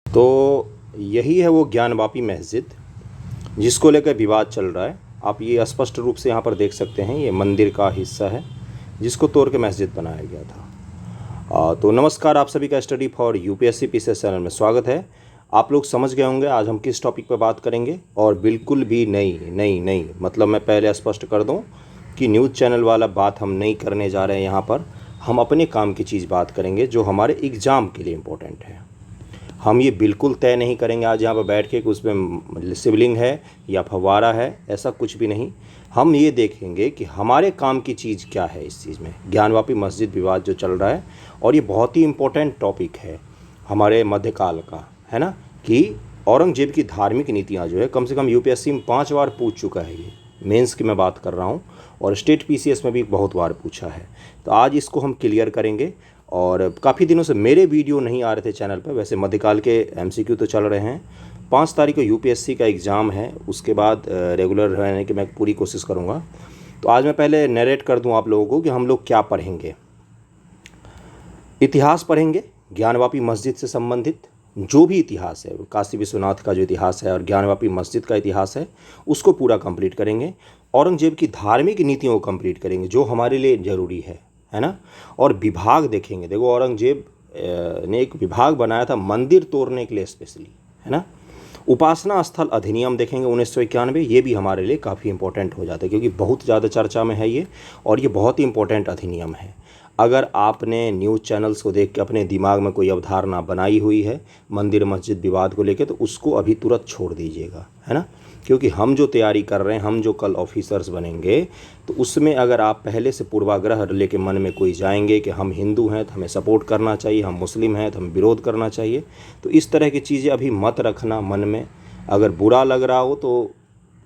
तो यही है वो ज्ञानवापी मस्जिद जिसको लेकर विवाद चल रहा है। आप ये स्पष्ट रूप से यहाँ पर देख सकते हैं, ये मंदिर का हिस्सा है जिसको तोड़ के मस्जिद बनाया गया था। तो नमस्कार, आप सभी का study for UPSC PCS channel में स्वागत है। आप लोग समझ गए होंगे आज हम किस टॉपिक पर बात करेंगे, और बिल्कुल भी नई मतलब मैं पहले स्पष्ट कर दूं कि न्यूज़ चैनल वाला बात हम नहीं करने जा रहे हैं। यहाँ पर हम अपने काम की चीज़ बात करेंगे जो हमारे एग्ज़ाम के लिए इम्पोर्टेंट है। हम ये बिल्कुल तय नहीं करेंगे आज यहाँ पर बैठ के कि उसमें शिवलिंग है या फव्वारा है, ऐसा कुछ भी नहीं। हम ये देखेंगे कि हमारे काम की चीज़ क्या है इस चीज़ में। ज्ञानवापी मस्जिद विवाद जो चल रहा है, और ये बहुत ही इम्पोर्टेंट टॉपिक है हमारे मध्यकाल का, है ना, कि औरंगजेब की धार्मिक नीतियाँ जो है कम से कम यूपीएससी में 5 बार पूछ चुका है। ये मेंस की मैं बात कर रहा हूँ, और स्टेट पीसीएस में भी बहुत बार पूछा है। तो आज इसको हम क्लियर करेंगे। और काफ़ी दिनों से मेरे वीडियो नहीं आ रहे थे चैनल पर। वैसे मध्यकाल के एमसीक्यू तो चल रहे हैं। 5 तारीख को यूपीएससी का एग्ज़ाम है, उसके बाद रेगुलर रहने की मैं पूरी कोशिश करूँगा। तो आज मैं पहले नरेट कर दूँ आप लोगों को कि हम लोग क्या पढ़ेंगे। इतिहास पढ़ेंगे, ज्ञानवापी मस्जिद से संबंधित जो भी इतिहास है, काशी विश्वनाथ का जो इतिहास है और ज्ञानवापी मस्जिद का इतिहास है, उसको पूरा कंप्लीट करेंगे। औरंगजेब की धार्मिक नीतियों को कंप्लीट करेंगे जो हमारे लिए ज़रूरी है ना। और विभाग देखेंगे। देखो, औरंगजेब ने एक विभाग बनाया था मंदिर तोड़ने के लिए स्पेशली, है ना। उपासना स्थल अधिनियम देखेंगे 1991। ये भी हमारे लिए काफ़ी इंपॉर्टेंट हो जाता है क्योंकि बहुत ज़्यादा चर्चा में है ये, और ये बहुत ही इंपॉर्टेंट अधिनियम है। अगर आपने न्यूज़ चैनल्स को देख के अपने दिमाग में कोई अवधारणा बनाई हुई है मंदिर मस्जिद विवाद को लेकर, तो उसको अभी तुरंत छोड़ दीजिएगा, है ना। क्योंकि हम जो तैयारी कर रहे हैं, हम जो कल ऑफिसर्स बनेंगे, तो उसमें अगर आप पहले से पूर्वाग्रह लेके मन में कोई जाएंगे कि हम हिंदू हैं तो हमें सपोर्ट करना चाहिए, हम मुस्लिम हैं तो हमें विरोध करना चाहिए, तो इस तरह की चीज़ें अभी मत रखना मन में। अगर बुरा लग रहा हो तो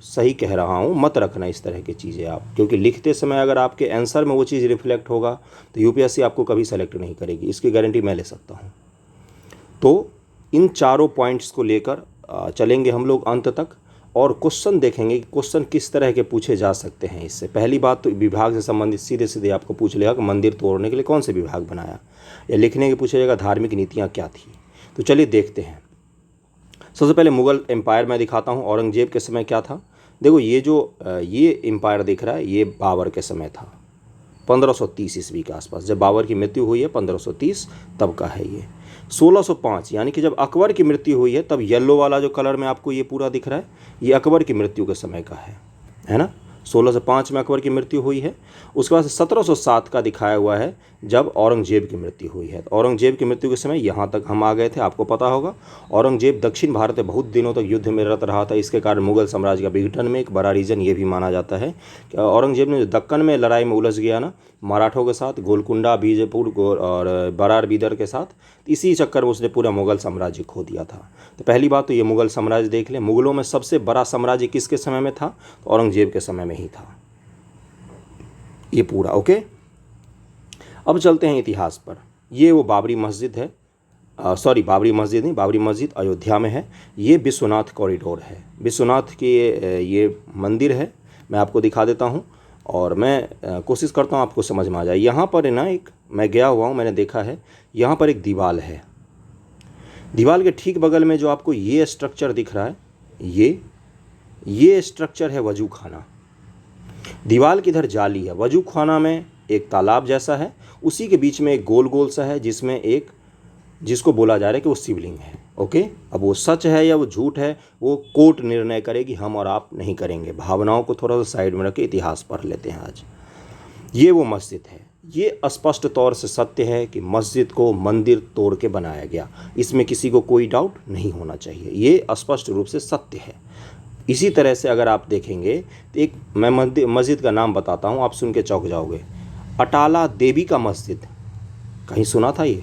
सही कह रहा हूँ, मत रखना इस तरह की चीज़ें आप, क्योंकि लिखते समय अगर आपके आंसर में वो चीज़ रिफ्लेक्ट होगा तो यूपीएससी आपको कभी सेलेक्ट नहीं करेगी, इसकी गारंटी मैं ले सकता हूँ। तो इन चारों पॉइंट्स को लेकर चलेंगे हम लोग अंत तक, और क्वेश्चन देखेंगे कि क्वेश्चन किस तरह के पूछे जा सकते हैं इससे। पहली बात तो विभाग से संबंधित सीधे सीधे आपको पूछ लेगा कि मंदिर तोड़ने के लिए कौन से विभाग बनाया, या लिखने के पूछा जाएगा धार्मिक नीतियाँ क्या थी। तो चलिए देखते हैं। सबसे पहले मुग़ल एम्पायर मैं दिखाता हूँ। औरंगजेब के समय क्या था। देखो, ये एम्पायर दिख रहा है, ये बाबर के समय था, 1530 ईस्वी के आसपास, जब बाबर की मृत्यु हुई है 1530 तब का है ये। 1605 यानी कि जब अकबर की मृत्यु हुई है, तब येलो वाला जो कलर में आपको ये पूरा दिख रहा है, ये अकबर की मृत्यु के समय का है ना। 1605 में अकबर की मृत्यु हुई है। उसके बाद 1707 का दिखाया हुआ है जब औरंगजेब की मृत्यु हुई है। तो औरंगजेब की मृत्यु के समय यहाँ तक हम आ गए थे, आपको पता होगा। औरंगजेब दक्षिण भारत में बहुत दिनों तक युद्ध में रत रहा था, इसके कारण मुगल साम्राज्य का विघटन में एक बड़ा रीज़न ये भी माना जाता है कि औरंगजेब ने जो दक्कन में लड़ाई में उलझ गया ना, मराठों के साथ, गोलकुंडा बीजापुर और बरार बीदर के साथ, इसी चक्कर में उसने पूरा मुगल साम्राज्य खो दिया था। तो पहली बात तो ये मुगल साम्राज्य देख लें। मुगलों में सबसे बड़ा साम्राज्य किसके समय में था, तो औरंगजेब के समय में ही था ये पूरा। ओके, अब चलते हैं इतिहास पर। ये वो बाबरी मस्जिद है, सॉरी बाबरी मस्जिद नहीं, बाबरी मस्जिद अयोध्या में है। ये विश्वनाथ कॉरिडोर है, विश्वनाथ की ये मंदिर है। मैं आपको दिखा देता हूँ और मैं कोशिश करता हूँ आपको समझ में आ जाए। यहाँ पर है ना, एक मैं गया हुआ हूँ, मैंने देखा है, यहाँ पर एक दीवार है। दीवार के ठीक बगल में जो आपको ये स्ट्रक्चर दिख रहा है, ये स्ट्रक्चर है वजू खाना। दीवार की इधर जाली है, वजू खाना में एक तालाब जैसा है, उसी के बीच में एक गोल गोल सा है जिसमें एक, जिसको बोला जा रहा है कि वो शिवलिंग है। ओके, अब वो सच है या वो झूठ है, वो कोर्ट निर्णय करेगी, हम और आप नहीं करेंगे। भावनाओं को थोड़ा सा साइड में रख के इतिहास पढ़ लेते हैं आज। ये वो मस्जिद है। ये स्पष्ट तौर से सत्य है कि मस्जिद को मंदिर तोड़ के बनाया गया, इसमें किसी को कोई डाउट नहीं होना चाहिए, ये स्पष्ट रूप से सत्य है। इसी तरह से अगर आप देखेंगे तो एक मैं मस्जिद का नाम बताता हूँ, आप सुन के चौंक जाओगे। अटाला देवी का मस्जिद, कहीं सुना था ये?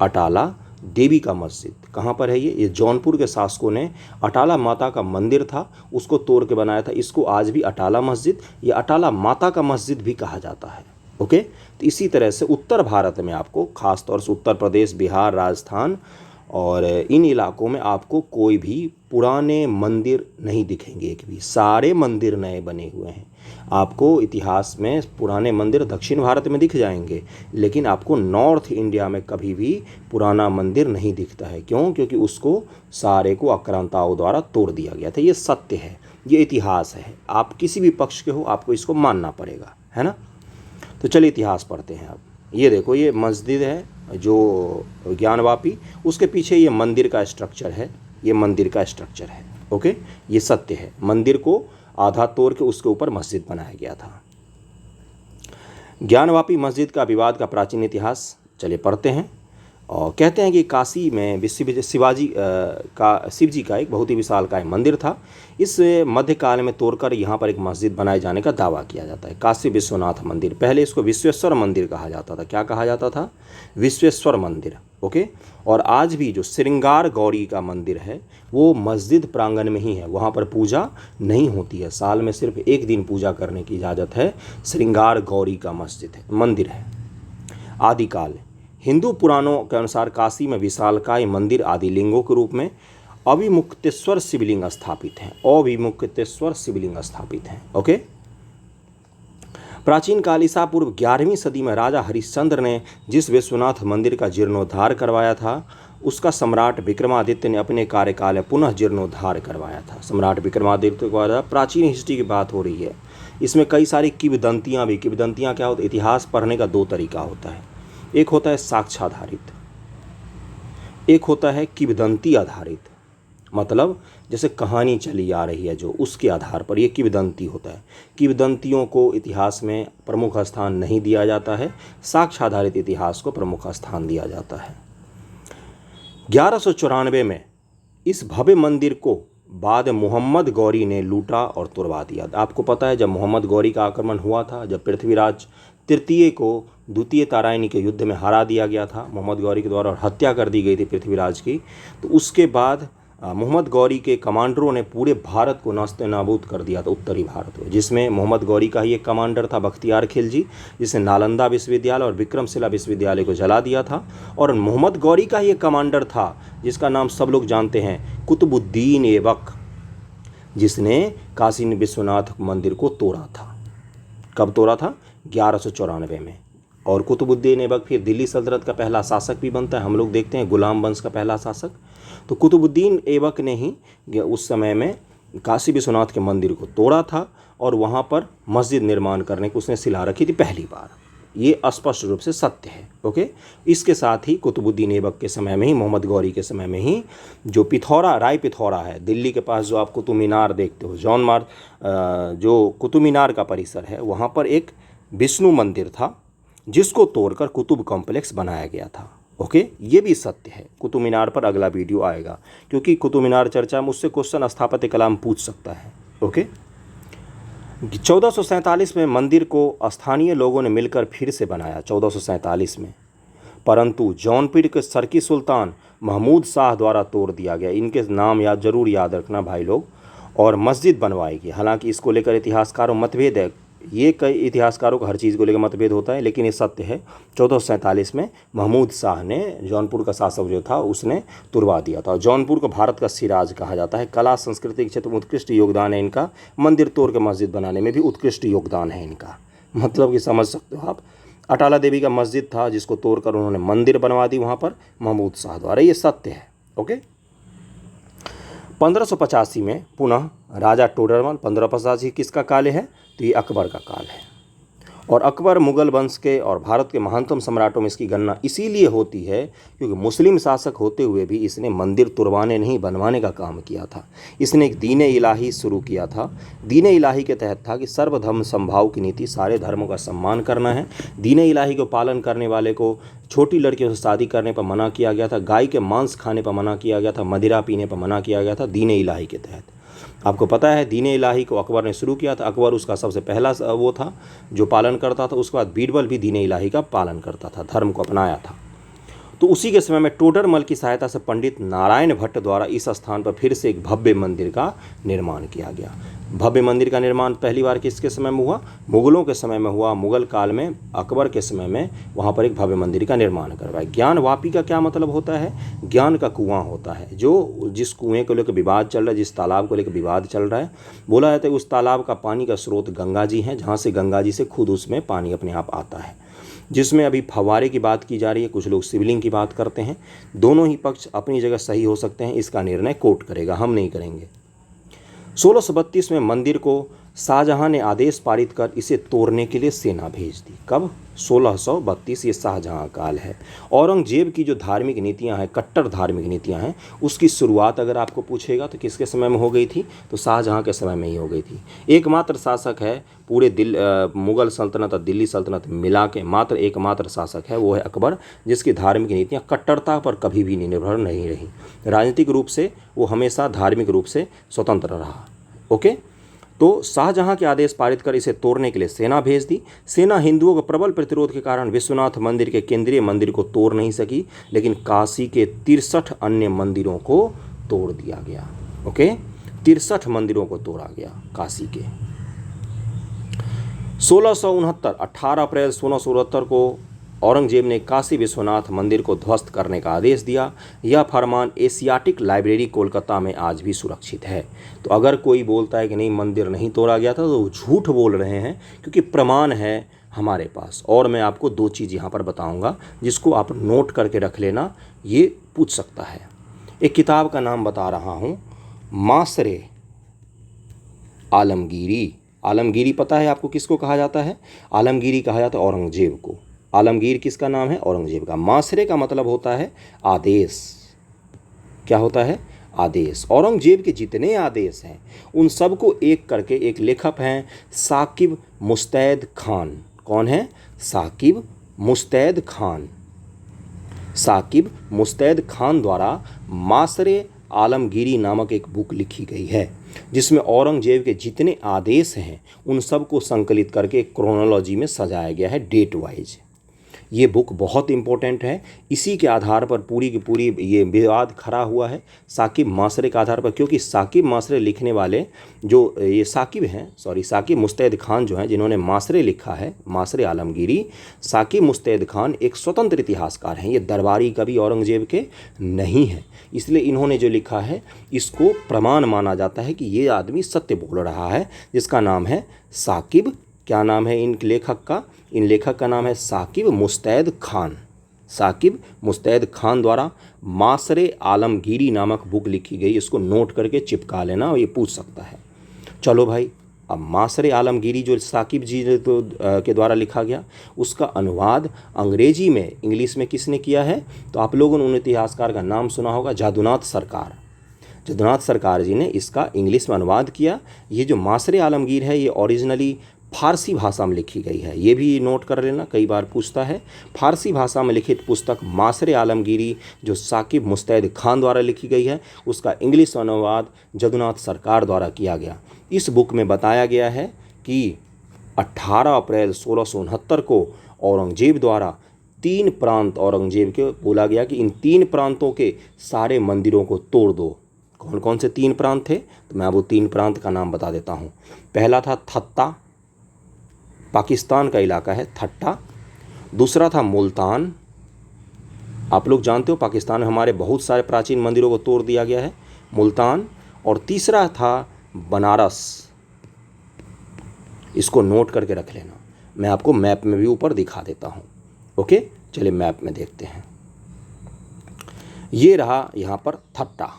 अटाला देवी का मस्जिद कहाँ पर है ये जौनपुर के शासकों ने, अटाला माता का मंदिर था, उसको तोड़ के बनाया था। इसको आज भी अटाला मस्जिद या अटाला माता का मस्जिद भी कहा जाता है। ओके, तो इसी तरह से उत्तर भारत में आपको खास तौर से उत्तर प्रदेश, बिहार, राजस्थान और इन इलाकों में आपको कोई भी पुराने मंदिर नहीं दिखेंगे, एक भी। सारे मंदिर नए बने हुए हैं। आपको इतिहास में पुराने मंदिर दक्षिण भारत में दिख जाएंगे, लेकिन आपको नॉर्थ इंडिया में कभी भी पुराना मंदिर नहीं दिखता है। क्यों? क्योंकि उसको सारे को आक्रांताओं द्वारा तोड़ दिया गया था। ये सत्य है, ये इतिहास है। आप किसी भी पक्ष के हो, आपको इसको मानना पड़ेगा, है ना। तो चलिए इतिहास पढ़ते हैं अब। ये देखो, ये मस्जिद है जो ज्ञानवापी, उसके पीछे ये मंदिर का स्ट्रक्चर है, ये मंदिर का स्ट्रक्चर है। ओके, ये सत्य है। मंदिर को आधा तोड़ के उसके ऊपर मस्जिद बनाया गया था। ज्ञानवापी मस्जिद का विवाद का प्राचीन इतिहास चलिए पढ़ते हैं। और कहते हैं कि काशी में शिव जी का एक बहुत ही विशालकाय मंदिर था। इस मध्यकाल में तोड़कर यहाँ पर एक मस्जिद बनाए जाने का दावा किया जाता है। काशी विश्वनाथ मंदिर, पहले इसको विश्वेश्वर मंदिर कहा जाता था। क्या कहा जाता था? विश्वेश्वर मंदिर। ओके। और आज भी जो श्रृंगार गौरी का मंदिर है वो मस्जिद प्रांगण में ही है, वहाँ पर पूजा नहीं होती है। साल में सिर्फ एक दिन पूजा करने की इजाज़त है। श्रृंगार गौरी का मंदिर है। आदिकाल, हिंदू पुराणों के अनुसार काशी में विशालकाय मंदिर आदि लिंगों के रूप में अविमुक्तेश्वर शिवलिंग स्थापित हैं। अविमुक्तेश्वर शिवलिंग स्थापित हैं। ओके। प्राचीन काल ईसा पूर्व 11वीं सदी में राजा हरिश्चंद्र ने जिस विश्वनाथ मंदिर का जीर्णोद्धार करवाया था, उसका सम्राट विक्रमादित्य ने अपने कार्यकाल में पुनः जीर्णोद्धार करवाया था। सम्राट विक्रमादित्य के द्वारा प्राचीन हिस्ट्री की बात हो रही है। इसमें कई सारी किंवदंतियाँ भी। किंवदंतियाँ क्या होती है? इतिहास पढ़ने का दो तरीका होता है। एक होता है साक्ष्याधारित, एक होता है किंवदंती आधारित। मतलब जैसे कहानी चली आ रही है जो, उसके आधार पर ये किंवदंती होता है। किंवदंतियों को इतिहास में प्रमुख स्थान नहीं दिया जाता है, साक्ष्याधारित इतिहास को प्रमुख स्थान दिया जाता है। 1194 में इस भव्य मंदिर को बाद मोहम्मद गौरी ने लूटा और तुड़वा दिया। आपको पता है जब मोहम्मद गौरी का आक्रमण हुआ था, जब पृथ्वीराज तृतीय को द्वितीय तारायणी के युद्ध में हरा दिया गया था मोहम्मद गौरी के द्वारा और हत्या कर दी गई थी पृथ्वीराज की, तो उसके बाद मोहम्मद गौरी के कमांडरों ने पूरे भारत को नास्ते नाबूद कर दिया था, उत्तरी भारत को, जिसमें मोहम्मद गौरी का ही एक कमांडर था बख्तियार खिलजी, जिसने नालंदा विश्वविद्यालय और विक्रमशिला विश्वविद्यालय को जला दिया था। और मोहम्मद गौरी का ही एक कमांडर था जिसका नाम सब लोग जानते हैं, कुतुबुद्दीन ऐबक, जिसने काशी विश्वनाथ मंदिर को तोड़ा था। कब तोड़ा था? 1194 में। और कुतुबुद्दीन ऐबक फिर दिल्ली सल्तनत का पहला शासक भी बनता है। हम लोग देखते हैं गुलाम वंश का पहला शासक। तो कुतुबुद्दीन ऐबक ने ही उस समय में काशी विश्वनाथ के मंदिर को तोड़ा था और वहाँ पर मस्जिद निर्माण करने की उसने सिला रखी थी पहली बार। ये स्पष्ट रूप से सत्य है। ओके। इसके साथ ही कुतुबुद्दीन ऐबक के समय में ही, मोहम्मद गौरी के समय में ही, जो राय पिथौरा है दिल्ली के पास, जो आप कुतुब मीनार देखते हो, जो कुतुब मीनार का परिसर है, वहाँ पर एक विष्णु मंदिर था जिसको तोड़कर कुतुब कॉम्प्लेक्स बनाया गया था। ओके, ये भी सत्य है। कुतुब मीनार पर अगला वीडियो आएगा, क्योंकि कुतुब मीनार चर्चा मुझसे क्वेश्चन स्थापत्य कला में पूछ सकता है। ओके। 1447 में मंदिर को स्थानीय लोगों ने मिलकर फिर से बनाया, 1447 में, परंतु जौनपुर के सरकी सुल्तान महमूद शाह द्वारा तोड़ दिया गया। इनके नाम जरूर याद रखना भाई लोग। और मस्जिद बनवाई गई। हालांकि इसको लेकर इतिहासकारों मतभेद है, ये कई इतिहासकारों को हर चीज़ को लेकर मतभेद होता है, लेकिन ये सत्य है। 1447 में महमूद शाह ने, जौनपुर का शासक जो था, उसने तुड़वा दिया था। जौनपुर को भारत का सिराज कहा जाता है। कला संस्कृति के क्षेत्र में उत्कृष्ट योगदान है इनका। मंदिर तोड़ के मस्जिद बनाने में भी उत्कृष्ट योगदान है इनका। मतलब कि समझ सकते हो आप। अटाला देवी का मस्जिद था जिसको तोड़कर उन्होंने मंदिर बनवा दी वहाँ पर महमूद शाह द्वारा। ये सत्य है। ओके। 1585 में पुनः राजा टोडरमल, 1585 किसका काल है? तो ये अकबर का काल है। और अकबर मुगल वंश के और भारत के महानतम सम्राटों में इसकी गणना इसीलिए होती है क्योंकि मुस्लिम शासक होते हुए भी इसने मंदिर तुड़वाने नहीं, बनवाने का काम किया था। इसने एक दीन इलाही शुरू किया था। दीन इलाही के तहत था कि सर्वधर्म समभाव की नीति, सारे धर्मों का सम्मान करना है। दीन इलाही को पालन करने वाले को छोटी लड़कियों से शादी करने पर मना किया गया था, गाय के मांस खाने पर मना किया गया था, मदिरा पीने पर मना किया गया था, दीन इलाही के तहत। आपको पता है दीन इलाही को अकबर ने शुरू किया था। अकबर उसका सबसे पहला वो था जो पालन करता था। उसके बाद बीरबल भी दीन इलाही का पालन करता था, धर्म को अपनाया था। तो उसी के समय में टोडरमल की सहायता से पंडित नारायण भट्ट द्वारा इस स्थान पर फिर से एक भव्य मंदिर का निर्माण किया गया। भव्य मंदिर का निर्माण पहली बार किसके समय में हुआ? मुगलों के समय में हुआ। मुगल काल में अकबर के समय में वहाँ पर एक भव्य मंदिर का निर्माण करवाया। ज्ञान वापी का क्या मतलब होता है? ज्ञान का कुआं होता है। जो जिस कुएं को लेकर विवाद चल रहा है, जिस तालाब को लेकर विवाद चल रहा है, बोला जाता है उस तालाब का पानी का स्रोत गंगा जी हैं, जहाँ से गंगा जी से खुद उसमें पानी अपने आप आता है। जिसमें अभी फव्वारे की बात की जा रही है, कुछ लोग शिवलिंग की बात करते हैं। दोनों ही पक्ष अपनी जगह सही हो सकते हैं, इसका निर्णय कोर्ट करेगा, हम नहीं करेंगे। 1632 में मंदिर को शाहजहां ने आदेश पारित कर इसे तोड़ने के लिए सेना भेज दी। कब? 1632, ये शाहजहां काल है। औरंगजेब की जो धार्मिक नीतियां हैं, कट्टर धार्मिक नीतियां हैं, उसकी शुरुआत अगर आपको पूछेगा तो किसके समय में हो गई थी? तो शाहजहां के समय में ही हो गई थी। एकमात्र शासक है पूरे मुगल सल्तनत और दिल्ली सल्तनत मिला के मात्र एकमात्र शासक है, वो है अकबर, जिसकी धार्मिक नीतियाँ कट्टरता पर कभी भी निर्भर नहीं रही। राजनीतिक रूप से वो हमेशा धार्मिक रूप से स्वतंत्र रहा। ओके, तो शाहजहां के आदेश पारित कर इसे तोड़ने के लिए सेना भेज दी। सेना हिंदुओं के प्रबल प्रतिरोध के कारण विश्वनाथ मंदिर के केंद्रीय मंदिर को तोड़ नहीं सकी, लेकिन काशी के 63 अन्य मंदिरों को तोड़ दिया गया। ओके, 63 मंदिरों को तोड़ा गया काशी के। 1669 18 अप्रैल 1669 को औरंगजेब ने काशी विश्वनाथ मंदिर को ध्वस्त करने का आदेश दिया। यह फरमान एशियाटिक लाइब्रेरी कोलकाता में आज भी सुरक्षित है। तो अगर कोई बोलता है कि नहीं मंदिर नहीं तोड़ा गया था, तो वो झूठ बोल रहे हैं, क्योंकि प्रमाण है हमारे पास। और मैं आपको 2 चीज़ यहाँ पर बताऊँगा जिसको आप नोट करके रख लेना, ये पूछ सकता है। एक किताब का नाम बता रहा हूँ, मासरे आलमगीरी। आलमगीरी पता है आपको किसको कहा जाता है? आलमगीरी कहा जाता है औरंगजेब को। आलमगीर किसका नाम है? औरंगजेब का। मासरे का मतलब होता है आदेश। क्या होता है? आदेश। औरंगजेब के जितने आदेश हैं उन सबको एक करके एक लेखक हैं साकिब मुस्तैद खान। कौन है? साकिब मुस्तैद खान। साकिब मुस्तैद खान द्वारा मासरे आलमगीरी नामक एक बुक लिखी गई है, जिसमें औरंगजेब के जितने आदेश हैं उन सबको संकलित करके क्रोनोलॉजी में सजाया गया है, डेट वाइज। ये बुक बहुत इंपॉर्टेंट है। इसी के आधार पर पूरी की पूरी ये विवाद खड़ा हुआ है साकिब मासरे के आधार पर, क्योंकि साकिब मासरे लिखने वाले जो ये साकिब हैं, साकिब मुस्तैद खान जो हैं, जिन्होंने मासरे लिखा है, मासरे आलमगीरी, साकिब मुस्तैद खान एक स्वतंत्र इतिहासकार हैं। ये दरबारी कवि औरंगजेब के नहीं हैं, इसलिए इन्होंने जो लिखा है इसको प्रमाण माना जाता है कि ये आदमी सत्य बोल रहा है, जिसका नाम है साकिब। क्या नाम है इन लेखक का? इन लेखक का नाम है साकिब मुस्तैद खान। साकिब मुस्तैद खान द्वारा मासरे आलमगीरी नामक बुक लिखी गई। इसको नोट करके चिपका लेना, और ये पूछ सकता है। चलो भाई, अब मासरे आलमगीरी जो साकिब जी के द्वारा लिखा गया, उसका अनुवाद अंग्रेजी में, इंग्लिश में किसने किया है? तो आप लोगों ने उन इतिहासकार का नाम सुना होगा, जादूनाथ सरकार। जादूनाथ सरकार जी ने इसका इंग्लिश में अनुवाद किया। ये जो मासरे आलमगीर है, ये ओरिजिनली फारसी भाषा में लिखी गई है। ये भी नोट कर लेना, कई बार पूछता है। फारसी भाषा में लिखित पुस्तक मासरे आलमगीरी जो साकिब मुस्तैद खान द्वारा लिखी गई है, उसका इंग्लिश अनुवाद जादूनाथ सरकार द्वारा किया गया। इस बुक में बताया गया है कि 18 अप्रैल 1669 को औरंगजेब द्वारा 3 प्रांत, औरंगजेब के बोला गया कि इन 3 प्रांतों के सारे मंदिरों को तोड़ दो। कौन कौन से 3 प्रांत थे? तो मैं वो 3 प्रांत का नाम बता देता हूँ। पहला था थत्ता, पाकिस्तान का इलाका है थट्टा। दूसरा था मुल्तान, आप लोग जानते हो पाकिस्तान में हमारे बहुत सारे प्राचीन मंदिरों को तोड़ दिया गया है, मुल्तान। और तीसरा था बनारस। इसको नोट करके रख लेना, मैं आपको मैप में भी ऊपर दिखा देता हूँ। ओके, चलिए मैप में देखते हैं। ये रहा यहाँ पर थट्टा।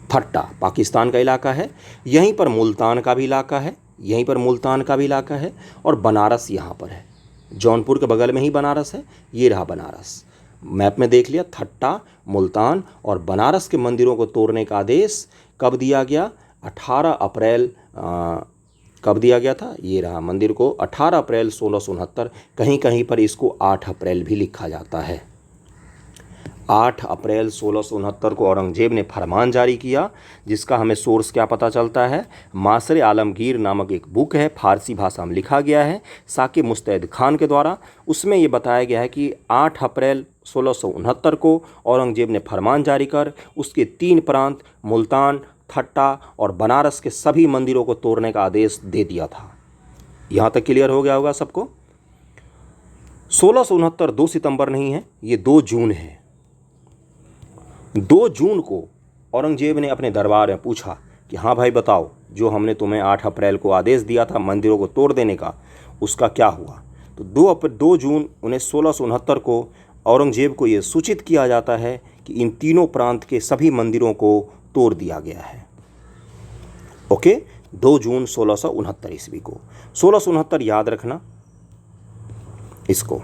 थट्टा पाकिस्तान का इलाका है। यहीं पर मुल्तान का भी इलाका है, यहीं पर मुल्तान का भी इलाका है। और बनारस यहाँ पर है, जौनपुर के बगल में ही बनारस है। ये रहा बनारस, मैप में देख लिया। थट्टा, मुल्तान और बनारस के मंदिरों को तोड़ने का आदेश कब दिया गया? 18 अप्रैल कब दिया गया था? ये रहा मंदिर को 18 अप्रैल 1669। कहीं कहीं पर इसको 8 अप्रैल भी लिखा जाता है। 8 अप्रैल 1669 को औरंगजेब ने फरमान जारी किया, जिसका हमें सोर्स क्या पता चलता है, मासरे आलमगीर नामक एक बुक है, फारसी भाषा में लिखा गया है साकिब मुस्तैद खान के द्वारा। उसमें ये बताया गया है कि 8 अप्रैल 1669 को औरंगजेब ने फरमान जारी कर उसके 3 प्रांत मुल्तान, ठट्टा और बनारस के सभी मंदिरों को तोड़ने का आदेश दे दिया था। यहाँ तक क्लियर हो गया होगा सबको। 1669 2 सितंबर नहीं है, ये 2 जून है। 2 जून को औरंगजेब ने अपने दरबार में पूछा कि हाँ भाई बताओ, जो हमने तुम्हें 8 अप्रैल को आदेश दिया था मंदिरों को तोड़ देने का, उसका क्या हुआ। तो 2 जून 1669 को औरंगजेब को ये सूचित किया जाता है कि इन तीनों प्रांत के सभी मंदिरों को तोड़ दिया गया है। ओके, 2 जून 1669 ईस्वी को। 1669 याद रखना इसको।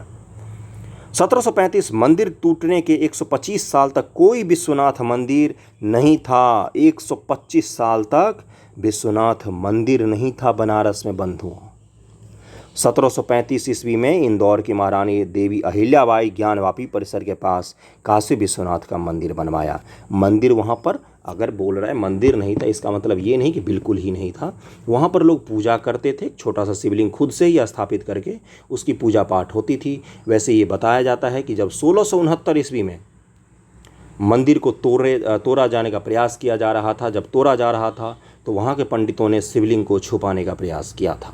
1735 मंदिर टूटने के 125 साल तक कोई विश्वनाथ मंदिर नहीं था। 125 साल तक विश्वनाथ मंदिर नहीं था बनारस में बंधुओं। 1735 ईस्वी में इंदौर की महारानी देवी अहिल्याबाई ज्ञानवापी परिसर के पास काशी विश्वनाथ का मंदिर बनवाया। मंदिर वहाँ पर अगर बोल रहा है मंदिर नहीं था, इसका मतलब ये नहीं कि बिल्कुल ही नहीं था। वहाँ पर लोग पूजा करते थे, छोटा सा शिवलिंग खुद से ही स्थापित करके उसकी पूजा पाठ होती थी। वैसे ये बताया जाता है कि जब 1669 ईस्वी में मंदिर को तोड़ा जाने का प्रयास किया जा रहा था, जब तोड़ा जा रहा था तो वहाँ के पंडितों ने शिवलिंग को छुपाने का प्रयास किया था।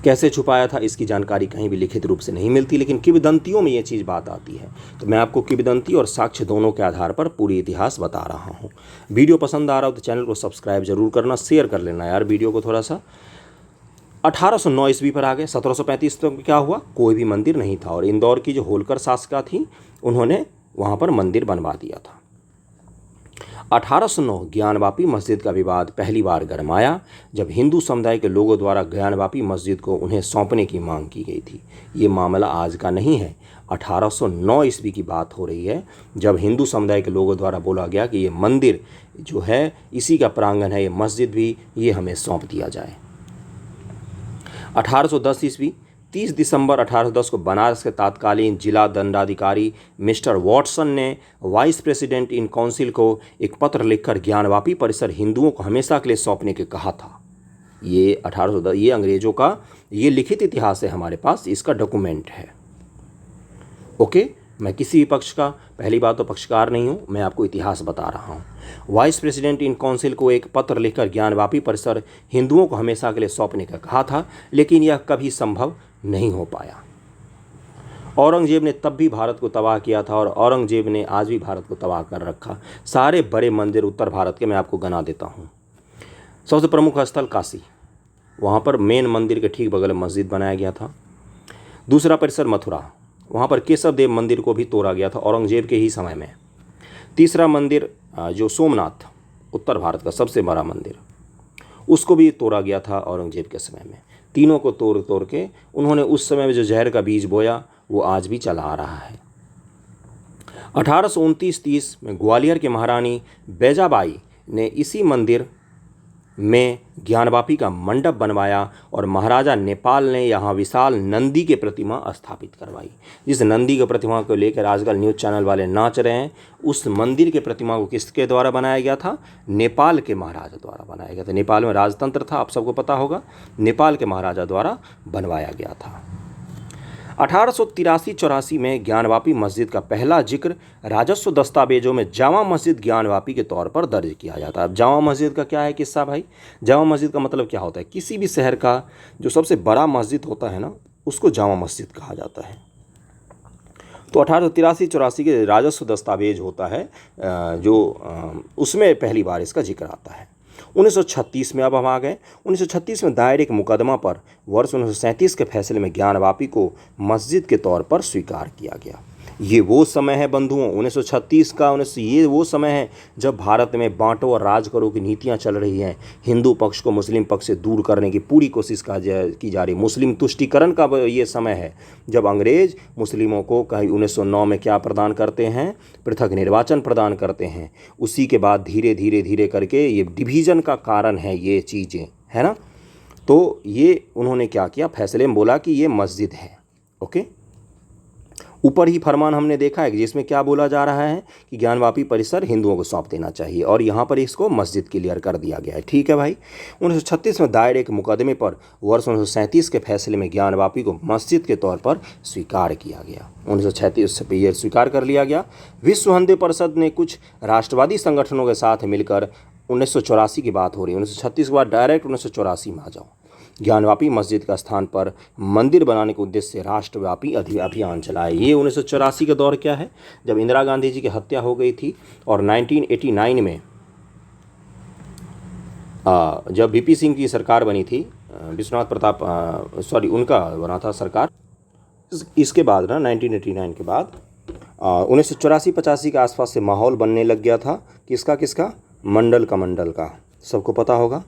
कैसे छुपाया था इसकी जानकारी कहीं भी लिखित रूप से नहीं मिलती, लेकिन किंवदंतियों में ये चीज़ बात आती है। तो मैं आपको किंवदंती और साक्ष्य दोनों के आधार पर पूरी इतिहास बता रहा हूँ। वीडियो पसंद आ रहा हो तो चैनल को सब्सक्राइब जरूर करना, शेयर कर लेना यार वीडियो को थोड़ा सा। 1809 ईस्वी पर आ गए। 1735 तक क्या हुआ, कोई भी मंदिर नहीं था और इंदौर की जो होलकर शासिका थी उन्होंने वहाँ पर मंदिर बनवा दिया था। 1809 ज्ञानवापी मस्जिद का विवाद पहली बार गरमाया जब हिंदू समुदाय के लोगों द्वारा ज्ञानवापी मस्जिद को उन्हें सौंपने की मांग की गई थी। ये मामला आज का नहीं है, 1809 ईस्वी की बात हो रही है, जब हिंदू समुदाय के लोगों द्वारा बोला गया कि ये मंदिर जो है इसी का प्रांगण है, ये मस्जिद भी, ये हमें सौंप दिया जाए। 1810 ईस्वी 30 दिसंबर 1810 को बनारस के तत्कालीन जिला दंडाधिकारी मिस्टर वॉटसन ने वाइस प्रेसिडेंट इन काउंसिल को एक पत्र लिखकर ज्ञानवापी परिसर हिंदुओं को हमेशा के लिए सौंपने के कहा था। ये 1810 ये अंग्रेजों का ये लिखित इतिहास है हमारे पास, इसका डॉक्यूमेंट है। ओके, मैं किसी भी पक्ष का पहली बात तो पक्षकार नहीं हूँ, मैं आपको इतिहास बता रहा हूँ। वाइस प्रेसिडेंट इन काउंसिल को एक पत्र लिखकर ज्ञानवापी परिसर हिंदुओं को हमेशा के लिए सौंपने का कहा था, लेकिन यह कभी संभव नहीं हो पाया। औरंगजेब ने तब भी भारत को तबाह किया था और औरंगजेब ने आज भी भारत को तबाह कर रखा। सारे बड़े मंदिर उत्तर भारत के मैं आपको गिना देता हूँ। सबसे प्रमुख स्थल काशी, वहाँ पर मेन मंदिर के ठीक बगल में मस्जिद बनाया गया था। दूसरा परिसर मथुरा, वहाँ पर केशव देव मंदिर को भी तोड़ा गया था औरंगजेब के ही समय में। तीसरा मंदिर जो सोमनाथ, उत्तर भारत का सबसे बड़ा मंदिर, उसको भी तोड़ा गया था औरंगजेब के समय में। तीनों को तोड़ के उन्होंने उस समय में जो जहर का बीज बोया वो आज भी चला आ रहा है। 1829-30 में ग्वालियर के महारानी बैजाबाई ने इसी मंदिर में ज्ञानवापी का मंडप बनवाया और महाराजा नेपाल ने यहाँ विशाल नंदी के प्रतिमा स्थापित करवाई। जिस नंदी की प्रतिमा को लेकर आजकल न्यूज़ चैनल वाले नाच रहे हैं, उस मंदिर के प्रतिमा को किसके द्वारा बनाया गया था, नेपाल के महाराजा द्वारा बनाया गया था। नेपाल में राजतंत्र था, आप सबको पता होगा, नेपाल के महाराजा द्वारा बनवाया गया था। 1883-84 में ज्ञानवापी मस्जिद का पहला जिक्र राजस्व दस्तावेजों में जामा मस्जिद ज्ञानवापी के तौर पर दर्ज किया जाता है। अब जामा मस्जिद का क्या है किस्सा भाई, जामा मस्जिद का मतलब क्या होता है, किसी भी शहर का जो सबसे बड़ा मस्जिद होता है ना, उसको जामा मस्जिद कहा जाता है। तो 1883-84 के राजस्व दस्तावेज होता है जो उसमें पहली बार इसका जिक्र आता है। 1936 में अब हम आ गए। 1936 में दायर एक मुकदमा पर वर्ष 1937 के फैसले में ज्ञानवापी को मस्जिद के तौर पर स्वीकार किया गया। ये वो समय है बंधुओं, 1936 का ये वो समय है जब भारत में बांटो और राज करो की नीतियां चल रही हैं। हिंदू पक्ष को मुस्लिम पक्ष से दूर करने की पूरी कोशिश की जा रही। मुस्लिम तुष्टीकरण का ये समय है जब अंग्रेज मुस्लिमों को कहीं 1909 में क्या प्रदान करते हैं, पृथक निर्वाचन प्रदान करते हैं। उसी के बाद धीरे करके ये डिवीज़न का कारण है ये चीज़ें, है ना। तो ये उन्होंने क्या किया, फैसले में बोला कि ये मस्जिद है। ओके, ऊपर ही फरमान हमने देखा है जिसमें क्या बोला जा रहा है कि ज्ञानवापी परिसर हिंदुओं को सौंप देना चाहिए और यहाँ पर इसको मस्जिद क्लियर कर दिया गया है। ठीक है भाई। 1936 में दायर एक मुकदमे पर वर्ष 1937 के फैसले में ज्ञानवापी को मस्जिद के तौर पर स्वीकार किया गया। 1936 से यह स्वीकार कर लिया गया। विश्व हिंदू परिषद ने कुछ राष्ट्रवादी संगठनों के साथ मिलकर 1984 की बात हो रही है, 1936 के बाद डायरेक्ट 1984 में आ जाओ, ज्ञानवापी मस्जिद का स्थान पर मंदिर बनाने के उद्देश्य से राष्ट्रव्यापी अभियान चलाया। ये 1984 का दौर क्या है, जब इंदिरा गांधी जी की हत्या हो गई थी और 1989 में जब वीपी सिंह की सरकार बनी थी, विश्वनाथ प्रताप उनका बना था सरकार। इसके बाद ना 1989 के बाद 1984-85 के आसपास से माहौल बनने लग गया था। किसका मंडल का सबको पता होगा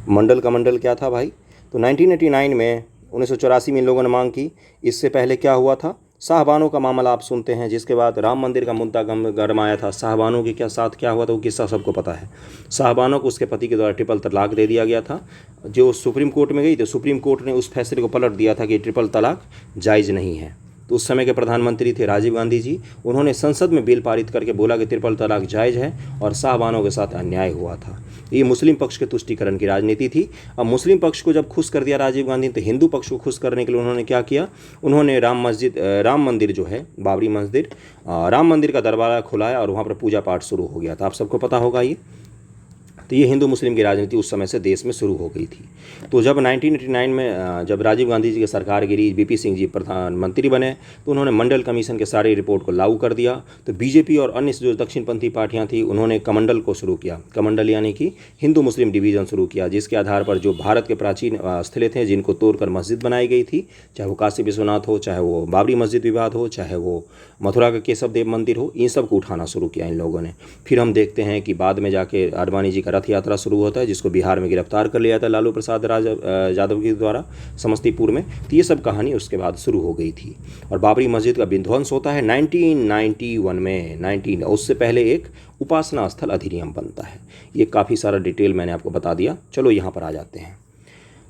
मंडल का मंडल क्या था भाई। तो 1989 में 1984 में इन लोगों ने मांग की। इससे पहले क्या हुआ था, शाहबानों का मामला आप सुनते हैं, जिसके बाद राम मंदिर का मुद्दा गरमाया था। शाहबानों के साथ क्या हुआ था वो किस्सा सबको पता है। शाहबानों को उसके पति के द्वारा ट्रिपल तलाक दे दिया गया था, जो सुप्रीम कोर्ट में गई तो सुप्रीम कोर्ट ने उस फैसले को पलट दिया था कि ट्रिपल तलाक जायज़ नहीं है। तो उस समय के प्रधानमंत्री थे राजीव गांधी जी। उन्होंने संसद में बिल पारित करके बोला कि ट्रिपल तलाक जायज़ है और शाहबानों के साथ अन्याय हुआ था। ये मुस्लिम पक्ष के तुष्टीकरण की राजनीति थी। अब मुस्लिम पक्ष को जब खुश कर दिया राजीव गांधी, तो हिंदू पक्ष को खुश करने के लिए उन्होंने क्या किया, उन्होंने राम मंदिर जो है बाबरी मस्जिद, राम मंदिर का दरबार खुलाया और वहाँ पर पूजा पाठ शुरू हो गया था। आप सबको पता होगा ये। तो ये हिंदू मुस्लिम की राजनीति उस समय से देश में शुरू हो गई थी। तो जब 1989 में जब राजीव गांधी जी की सरकार गिरी, वीपी सिंह जी प्रधानमंत्री बने, तो उन्होंने मंडल कमीशन के सारी रिपोर्ट को लागू कर दिया। तो बीजेपी और अन्य जो दक्षिणपंथी पार्टियां थी उन्होंने कमंडल को शुरू किया। कमंडल यानी कि हिंदू मुस्लिम डिवीज़न शुरू किया, जिसके आधार पर जो भारत के प्राचीन स्थलें थे जिनको तोड़कर मस्जिद बनाई गई थी, चाहे वो काशी विश्वनाथ हो, चाहे वो बाबरी मस्जिद विवाद हो, चाहे वो मथुरा का केशव देव मंदिर हो, इन सब को उठाना शुरू किया इन लोगों ने। फिर हम देखते हैं कि बाद में जाके आडवाणी जी का रथ यात्रा शुरू होता है, जिसको बिहार में गिरफ्तार कर लिया था लालू प्रसाद यादव के द्वारा समस्तीपुर में। तो ये सब कहानी उसके बाद शुरू हो गई थी। और बाबरी मस्जिद का विध्वंस होता है 1991 में। उससे पहले एक उपासना स्थल अधिनियम बनता है। ये काफ़ी सारा डिटेल मैंने आपको बता दिया। चलो यहाँ पर आ जाते हैं।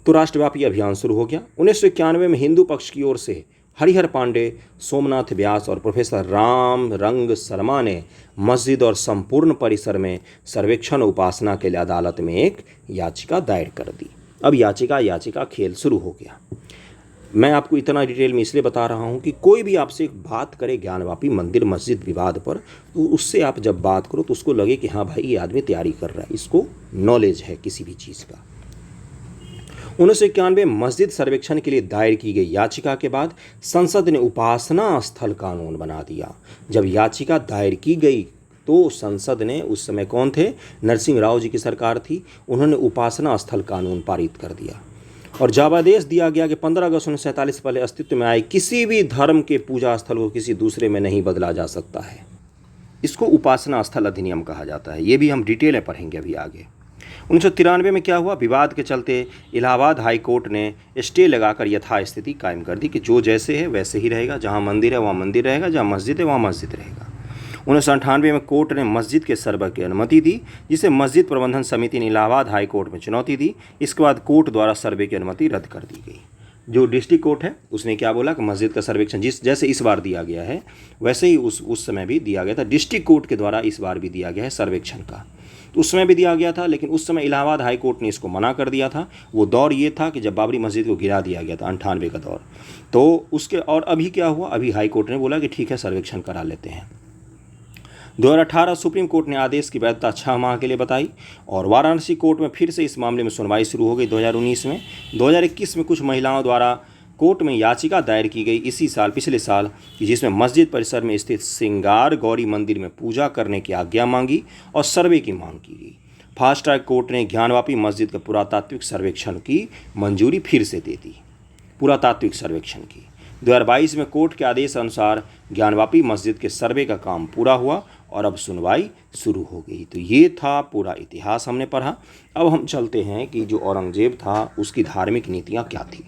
तो राष्ट्रव्यापी अभियान शुरू हो गया। 1991 में हिंदू पक्ष की ओर से हरिहर पांडे, सोमनाथ व्यास और प्रोफेसर राम रंग शर्मा ने मस्जिद और संपूर्ण परिसर में सर्वेक्षण उपासना के लिए अदालत में एक याचिका दायर कर दी। अब याचिका खेल शुरू हो गया। मैं आपको इतना डिटेल में इसलिए बता रहा हूँ कि कोई भी आपसे एक बात करे ज्ञानवापी मंदिर मस्जिद विवाद पर, तो उससे आप जब बात करो तो उसको लगे कि हाँ भाई ये आदमी तैयारी कर रहा है, इसको नॉलेज है किसी भी चीज़ का। 1991 मस्जिद सर्वेक्षण के लिए दायर की गई याचिका के बाद संसद ने उपासना स्थल कानून बना दिया। जब याचिका दायर की गई तो संसद ने, उस समय कौन थे, नरसिंह राव जी की सरकार थी, उन्होंने उपासना स्थल कानून पारित कर दिया और जवादेश दिया गया कि 15 अगस्त 1947 पहले अस्तित्व में आए किसी भी धर्म के पूजा स्थल को किसी दूसरे में नहीं बदला जा सकता है। इसको उपासना स्थल अधिनियम कहा जाता है। ये भी हम डिटेल में पढ़ेंगे अभी आगे। 1993 में क्या हुआ, विवाद के चलते इलाहाबाद हाई कोर्ट ने स्टे लगाकर यथास्थिति कायम कर दी कि जो जैसे है वैसे ही रहेगा, जहाँ मंदिर है वहाँ मंदिर रहेगा, जहाँ मस्जिद है वहाँ मस्जिद रहेगा। 1998 में कोर्ट ने मस्जिद के सर्वे की अनुमति दी, जिसे मस्जिद प्रबंधन समिति ने इलाहाबाद हाई कोर्ट में चुनौती दी। इसके बाद कोर्ट द्वारा सर्वे की अनुमति रद्द कर दी गई। जो डिस्ट्रिक्ट कोर्ट है उसने क्या बोला कि मस्जिद का सर्वेक्षण जैसे इस बार दिया गया है वैसे ही उस समय भी दिया गया था। डिस्ट्रिक्ट कोर्ट के द्वारा इस बार भी दिया गया है सर्वेक्षण का, तो उस समय भी दिया गया था, लेकिन उस समय इलाहाबाद हाई कोर्ट ने इसको मना कर दिया था। वो दौर ये था कि जब बाबरी मस्जिद को गिरा दिया गया था, 98 का दौर। तो उसके और अभी क्या हुआ, अभी हाई कोर्ट ने बोला कि ठीक है सर्वेक्षण करा लेते हैं। 2018 सुप्रीम कोर्ट ने आदेश की वैधता 6 माह के लिए बताई और वाराणसी कोर्ट में फिर से इस मामले में सुनवाई शुरू हो गई 2019 में। 2021 में कुछ महिलाओं द्वारा कोर्ट में याचिका दायर की गई इसी साल, पिछले साल, कि जिसमें मस्जिद परिसर में स्थित सिंगार गौरी मंदिर में पूजा करने की आज्ञा मांगी और सर्वे की मांग की गई। फास्ट ट्रैक कोर्ट ने ज्ञानवापी मस्जिद के पुरातात्विक सर्वेक्षण की मंजूरी फिर से दे दी। पुरातात्विक सर्वेक्षण की 2022 में कोर्ट के आदेश अनुसार ज्ञानवापी मस्जिद के सर्वे का काम पूरा हुआ और अब सुनवाई शुरू हो गई। तो ये था पूरा इतिहास हमने पढ़ा। अब हम चलते हैं कि जो औरंगजेब था उसकी धार्मिक नीतियाँ क्या थी।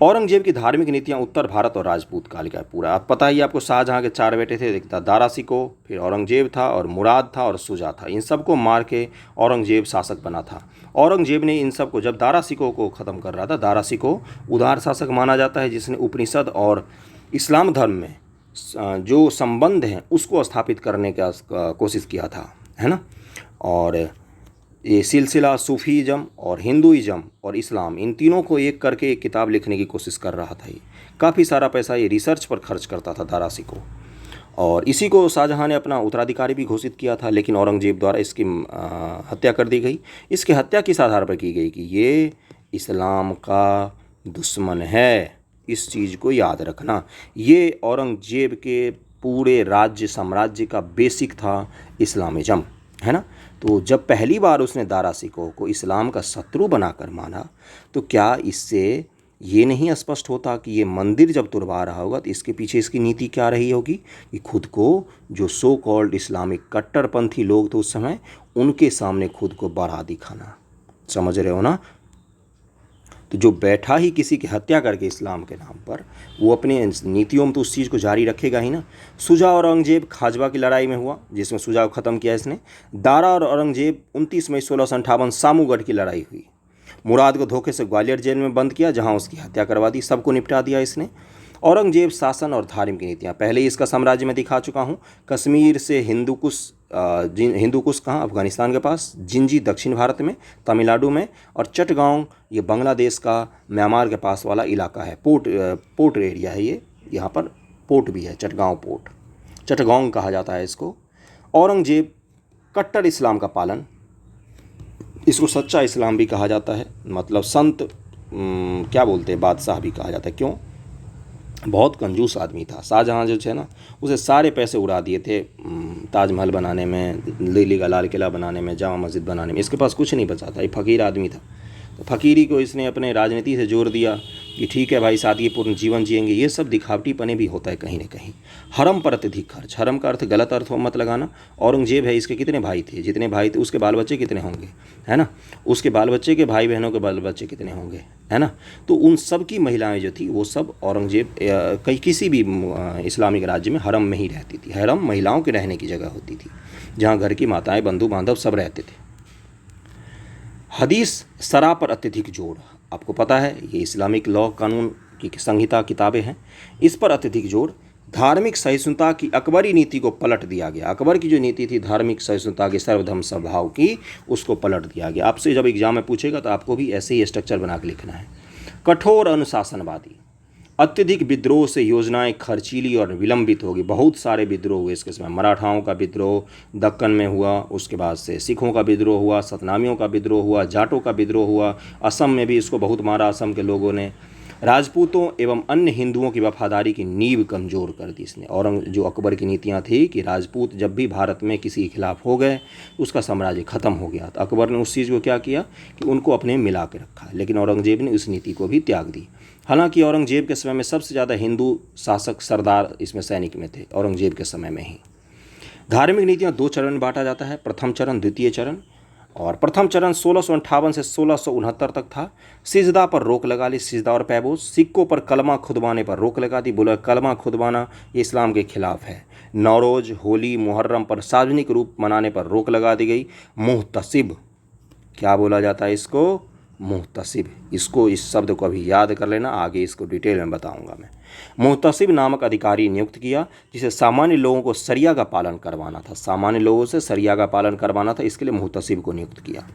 औरंगजेब की धार्मिक नीतियां उत्तर भारत और राजपूत काल का है पूरा। आप पता ही आपको, शाहजहां के 4 बेटे थे, एक था दारा शिकोह, फिर औरंगजेब था और मुराद था और शुजा था। इन सबको मार के औरंगजेब शासक बना था। औरंगजेब ने इन सबको, जब दारा शिकोह को ख़त्म कर रहा था, दारा शिकोह उदार शासक माना जाता है जिसने उपनिषद और इस्लाम धर्म में जो संबंध हैं उसको स्थापित करने का कोशिश किया था, है ना। और ये सिलसिला सूफीज़म और हिंदुइज़म और इस्लाम, इन तीनों को एक करके एक किताब लिखने की कोशिश कर रहा था। ये काफ़ी सारा पैसा ये रिसर्च पर खर्च करता था दारा शिकोह, और इसी को शाहजहां ने अपना उत्तराधिकारी भी घोषित किया था, लेकिन औरंगजेब द्वारा इसकी हत्या कर दी गई। इसकी हत्या किस आधार पर की गई कि ये इस्लाम का दुश्मन है। इस चीज़ को याद रखना, ये औरंगजेब के पूरे राज्य साम्राज्य का बेसिक था इस्लामिज़म, है ना। तो जब पहली बार उसने दारा शिकोह को इस्लाम का शत्रु बनाकर माना, तो क्या इससे ये नहीं स्पष्ट होता कि ये मंदिर जब तुड़वा रहा होगा तो इसके पीछे इसकी नीति क्या रही होगी कि खुद को, जो सो कॉल्ड इस्लामिक कट्टरपंथी लोग थे उस समय, उनके सामने खुद को बड़ा दिखाना। समझ रहे हो ना। तो जो बैठा ही किसी की हत्या करके इस्लाम के नाम पर, वो अपने नीतियों में तो उस चीज़ को जारी रखेगा ही ना। शुजा और औरंगजेब खाजवा की लड़ाई में हुआ, जिसमें शुजा को ख़त्म किया इसने। दारा और औरंगजेब 29 मई 1658 सामूगढ़ की लड़ाई हुई। मुराद को धोखे से ग्वालियर जेल में बंद किया, जहां उसकी हत्या करवा दी। सबको निपटा दिया इसने। औरंगजेब शासन और धार्मिक नीतियाँ, पहले ही इसका साम्राज्य में दिखा चुका हूँ। कश्मीर से हिंदूकुश कहाँ, अफगानिस्तान के पास, जिंजी दक्षिण भारत में, तमिलनाडु में, और चटगांव ये बांग्लादेश का म्यांमार के पास वाला इलाका है। पोर्ट एरिया है ये, यहाँ पर पोर्ट भी है, चटगांव पोर्ट, चटगांव कहा जाता है इसको। औरंगजेब कट्टर इस्लाम का पालन, इसको सच्चा इस्लाम भी कहा जाता है, मतलब संत क्या बोलते हैं, बादशाह भी कहा जाता है। क्यों? बहुत कंजूस आदमी था। शाहजहां जो है ना, उसे सारे पैसे उड़ा दिए थे ताजमहल बनाने में, दिल्ली का लाल किला बनाने में, जामा मस्जिद बनाने में। इसके पास कुछ नहीं बचा था, ये फ़कीर आदमी था। तो फ़कीरी को इसने अपने राजनीति से जोड़ दिया कि ठीक है भाई, सादगीपूर्ण जीवन जिएंगे। ये सब दिखावटीपने भी होता है कहीं ना कहीं। हरम पर अत्यधिक खर्च, हरम का अर्थ गलत अर्थ मत लगाना। औरंगजेब है, इसके कितने भाई थे? जितने भाई थे उसके बाल बच्चे कितने होंगे, है ना। उसके बाल बच्चे के भाई बहनों के बाल बच्चे कितने होंगे, है ना। तो उन सब की महिलाएं जो थी वो सब औरंगजेब कहीं किसी भी इस्लामिक राज्य में हरम में ही रहती थी। हरम महिलाओं के रहने की जगह होती थी, जहाँ घर की माताएं, बंधु बांधव सब रहते थे। हदीस शराब पर अत्यधिक जोर, आपको पता है ये इस्लामिक लॉ कानून की संहिता किताबें हैं, इस पर अत्यधिक जोर। धार्मिक सहिष्णुता की अकबरी नीति को पलट दिया गया। अकबर की जो नीति थी धार्मिक सहिष्णुता की, सर्वधर्म समभाव की, उसको पलट दिया गया। आपसे जब एग्जाम में पूछेगा तो आपको भी ऐसे ही स्ट्रक्चर बना के लिखना है। कठोर अनुशासनवादी, अत्यधिक विद्रोह से योजनाएं खर्चीली और विलंबित होगी। बहुत सारे विद्रोह हुए इसके समय। मराठाओं का विद्रोह दक्कन में हुआ, उसके बाद से सिखों का विद्रोह हुआ, सतनामियों का विद्रोह हुआ, जाटों का विद्रोह हुआ। असम में भी इसको बहुत मारा असम के लोगों ने। राजपूतों एवं अन्य हिंदुओं की वफादारी की नींव कमज़ोर कर दी इसने। जो अकबर की नीतियाँ थी कि राजपूत जब भी भारत में किसी के खिलाफ हो गए उसका साम्राज्य ख़त्म हो गया। तो अकबर ने उस चीज़ को क्या किया कि उनको अपने मिला के रखा, लेकिन औरंगजेब ने उस नीति को भी त्याग दी। हालांकि औरंगजेब के समय में सबसे ज़्यादा हिंदू शासक सरदार इसमें सैनिक में थे, औरंगजेब के समय में ही। धार्मिक नीतियाँ 2 चरण में बांटा जाता है, प्रथम चरण, द्वितीय चरण। और प्रथम चरण 1658 से 1669 तक था। सिजदा पर रोक लगा ली, सिजदा और पैबोज। सिक्कों पर कलमा खुदवाने पर रोक लगा दी, बोला कलमा खुदवाना ये इस्लाम के खिलाफ है। नौरोज, होली, मुहर्रम पर सार्वजनिक रूप मनाने पर रोक लगा दी गई। मुहतसिब, क्या बोला जाता है इसको? मुहतसिब। इसको, इस शब्द को अभी याद कर लेना, आगे इसको डिटेल में बताऊंगा मैं। मुहतसिब नामक अधिकारी नियुक्त किया, जिसे सामान्य लोगों को शरिया का पालन करवाना था। सामान्य लोगों से शरिया का पालन करवाना था, इसके लिए मुहतसिब को नियुक्त किया।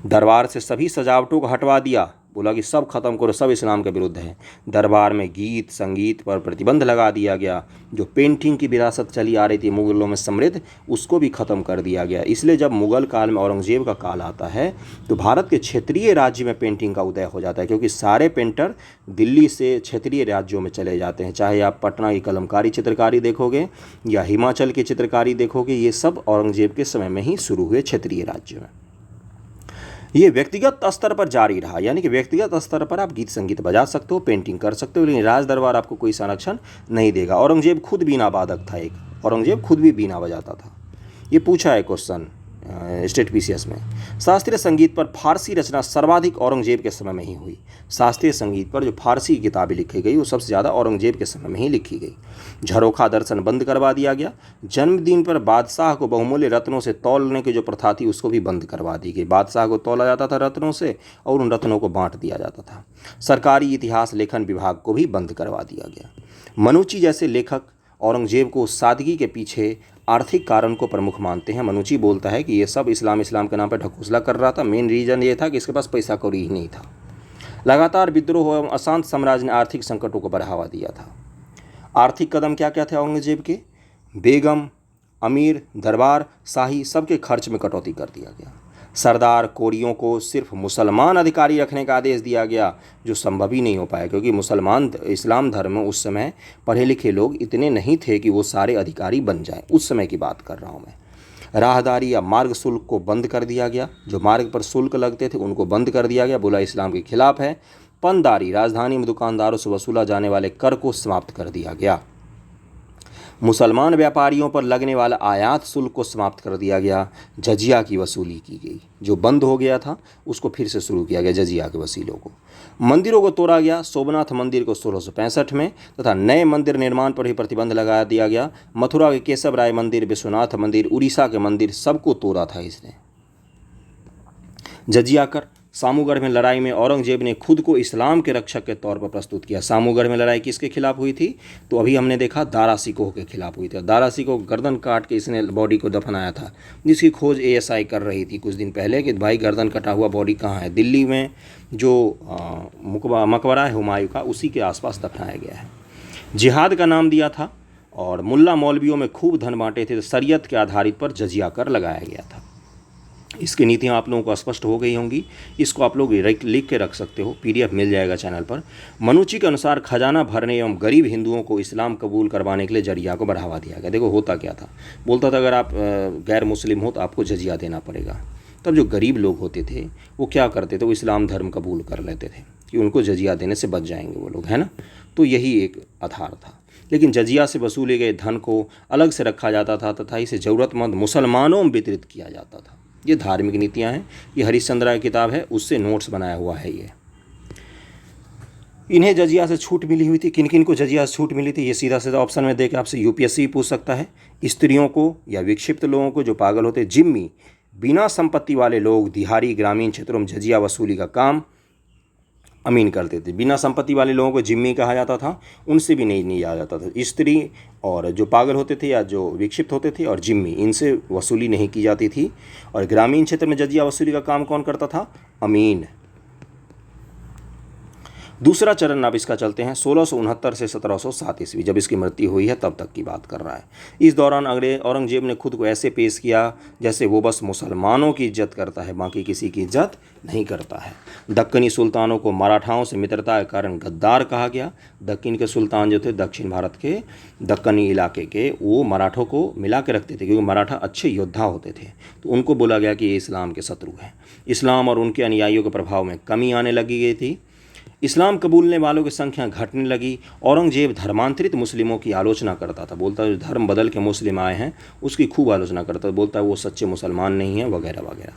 दरबार से सभी सजावटों को हटवा दिया, बोला कि सब खत्म करो, सब इस्लाम के विरुद्ध है। दरबार में गीत संगीत पर प्रतिबंध लगा दिया गया। जो पेंटिंग की विरासत चली आ रही थी मुगलों में समृद्ध, उसको भी ख़त्म कर दिया गया। इसलिए जब मुगल काल में औरंगजेब का काल आता है तो भारत के क्षेत्रीय राज्य में पेंटिंग का उदय हो जाता है, क्योंकि सारे पेंटर दिल्ली से क्षेत्रीय राज्यों में चले जाते हैं। चाहे आप पटना की कलमकारी चित्रकारी देखोगे या हिमाचल की चित्रकारी देखोगे, ये सब औरंगजेब के समय में ही शुरू हुए क्षेत्रीय राज्य में। ये व्यक्तिगत स्तर पर जारी रहा, यानी कि व्यक्तिगत स्तर पर आप गीत संगीत बजा सकते हो, पेंटिंग कर सकते हो, लेकिन राज दरबार आपको कोई संरक्षण नहीं देगा। औरंगजेब खुद बीना वादक था एक, औरंगजेब खुद भी बीना बजाता था। ये पूछा है क्वेश्चन स्टेट पीसीएस में। शास्त्रीय संगीत पर फारसी रचना सर्वाधिक औरंगजेब के समय में ही हुई। शास्त्रीय संगीत पर जो फारसी किताबें लिखी गई वो सबसे ज़्यादा औरंगजेब के समय में ही लिखी गई। झरोखा दर्शन बंद करवा दिया गया। जन्मदिन पर बादशाह को बहुमूल्य रत्नों से तौलने की जो प्रथा थी उसको भी बंद करवा दी गई। बादशाह को तौला जाता था रत्नों से और उन रत्नों को बांट दिया जाता था। सरकारी इतिहास लेखन विभाग को भी बंद करवा दिया गया। मनुची जैसे लेखक औरंगजेब को सादगी के पीछे आर्थिक कारण को प्रमुख मानते हैं। मनुची बोलता है कि ये सब इस्लाम के नाम पर ढकोसला कर रहा था। मेन रीज़न ये था कि इसके पास पैसा कौड़ी ही नहीं था। लगातार विद्रोह एवं अशांत साम्राज्य ने आर्थिक संकटों को बढ़ावा दिया था। आर्थिक कदम क्या क्या थे औरंगजेब के? बेगम, अमीर, दरबार, शाही सबके खर्च में कटौती कर दिया गया। सरदार कोरियों को सिर्फ मुसलमान अधिकारी रखने का आदेश दिया गया, जो संभव ही नहीं हो पाया, क्योंकि मुसलमान इस्लाम धर्म में उस समय पढ़े लिखे लोग इतने नहीं थे कि वो सारे अधिकारी बन जाएं। उस समय की बात कर रहा हूँ मैं। राहदारी या मार्ग शुल्क को बंद कर दिया गया। जो मार्ग पर शुल्क लगते थे उनको बंद कर दिया गया, बोला इस्लाम के खिलाफ है। पनदारी, राजधानी में दुकानदारों से वसूला जाने वाले कर को समाप्त कर दिया गया। मुसलमान व्यापारियों पर लगने वाला आयात शुल्क को समाप्त कर दिया गया। जजिया की वसूली की गई, जो बंद हो गया था उसको फिर से शुरू किया गया, जजिया के वसीलों को। मंदिरों को तोड़ा गया। सोमनाथ मंदिर को 1665 में तथा नए मंदिर निर्माण पर भी प्रतिबंध लगा दिया गया। मथुरा के केशव राय मंदिर, विश्वनाथ मंदिर, उड़ीसा के मंदिर सबको तोड़ा था इसने। जजिया कर। सामूगढ़ में लड़ाई में औरंगजेब ने खुद को इस्लाम के रक्षक के तौर पर प्रस्तुत किया। सामूगढ़ में लड़ाई किसके खिलाफ हुई थी? तो अभी हमने देखा दारा सिकोह के खिलाफ हुई थी। दारा सिकोह गर्दन काट के इसने बॉडी को दफनाया था, जिसकी खोज एएसआई कर रही थी कुछ दिन पहले कि भाई गर्दन कटा हुआ बॉडी कहाँ है। दिल्ली में जो मकबरा है हुमायूं का, उसी के आसपास दफनाया गया है। जिहाद का नाम दिया था और मुल्ला मौलवियों में खूब धन बांटे थे, तो शरीयत के आधारित पर जजिया कर लगाया गया था। इसकी नीतियाँ आप लोगों को स्पष्ट हो गई होंगी। इसको आप लोग लिख के रख सकते हो, पीडीएफ मिल जाएगा चैनल पर। मनुची के अनुसार खजाना भरने एवं गरीब हिंदुओं को इस्लाम कबूल करवाने के लिए जजिया को बढ़ावा दिया गया। देखो होता क्या था, बोलता था अगर आप गैर मुस्लिम हो तो आपको जजिया देना पड़ेगा। तब जो गरीब लोग होते थे वो क्या करते थे, वो इस्लाम धर्म कबूल कर लेते थे कि उनको जजिया देने से बच जाएंगे वो लोग, है ना। तो यही एक आधार था। लेकिन जजिया से वसूले गए धन को अलग से रखा जाता था तथा इसे ज़रूरतमंद मुसलमानों में वितरित किया जाता था। ये धार्मिक नीतियाँ हैं। ये हरिश्चंद्र की किताब है, उससे नोट्स बनाया हुआ है ये। इन्हें जजिया से छूट मिली हुई थी। किन किन को जजिया से छूट मिली थी, ये सीधा सीधा ऑप्शन में देकर आपसे यूपीएससी पूछ सकता है। स्त्रियों को या विक्षिप्त लोगों को, जो पागल होते, जिम्मी, बिना संपत्ति वाले लोग, दिहाड़ी, ग्रामीण क्षेत्रों में जजिया वसूली का काम अमीन करते थे। बिना संपत्ति वाले लोगों को जिम्मी कहा जाता था, उनसे भी नहीं लिया जाता था। स्त्री और जो पागल होते थे या जो विक्षिप्त होते थे और जिम्मी, इनसे वसूली नहीं की जाती थी। और ग्रामीण क्षेत्र में जजिया वसूली का काम कौन करता था? अमीन। दूसरा चरण अब इसका चलते हैं 1669 से 1707 ईस्वी, जब इसकी मृत्यु हुई है तब तक की बात कर रहा है। इस दौरान औरंगजेब ने खुद को ऐसे पेश किया जैसे वो बस मुसलमानों की इज्जत करता है, बाकी किसी की इज्जत नहीं करता है। दक्कनी सुल्तानों को मराठाओं से मित्रता के कारण गद्दार कहा गया। दक्कन के सुल्तान जो थे दक्षिण भारत के दक्कनी इलाके के, वो मराठों को मिला के रखते थे क्योंकि मराठा अच्छे योद्धा होते थे। तो उनको बोला गया कि ये इस्लाम के शत्रु हैं। इस्लाम और उनके अनुयायियों के प्रभाव में कमी आने लगी गई थी। इस्लाम कबूलने वालों की संख्या घटने लगी। औरंगजेब धर्मांतरित मुस्लिमों की आलोचना करता था, बोलता जो धर्म बदल के मुस्लिम आए हैं उसकी खूब आलोचना करता था, बोलता वो सच्चे मुसलमान नहीं हैं वगैरह वगैरह।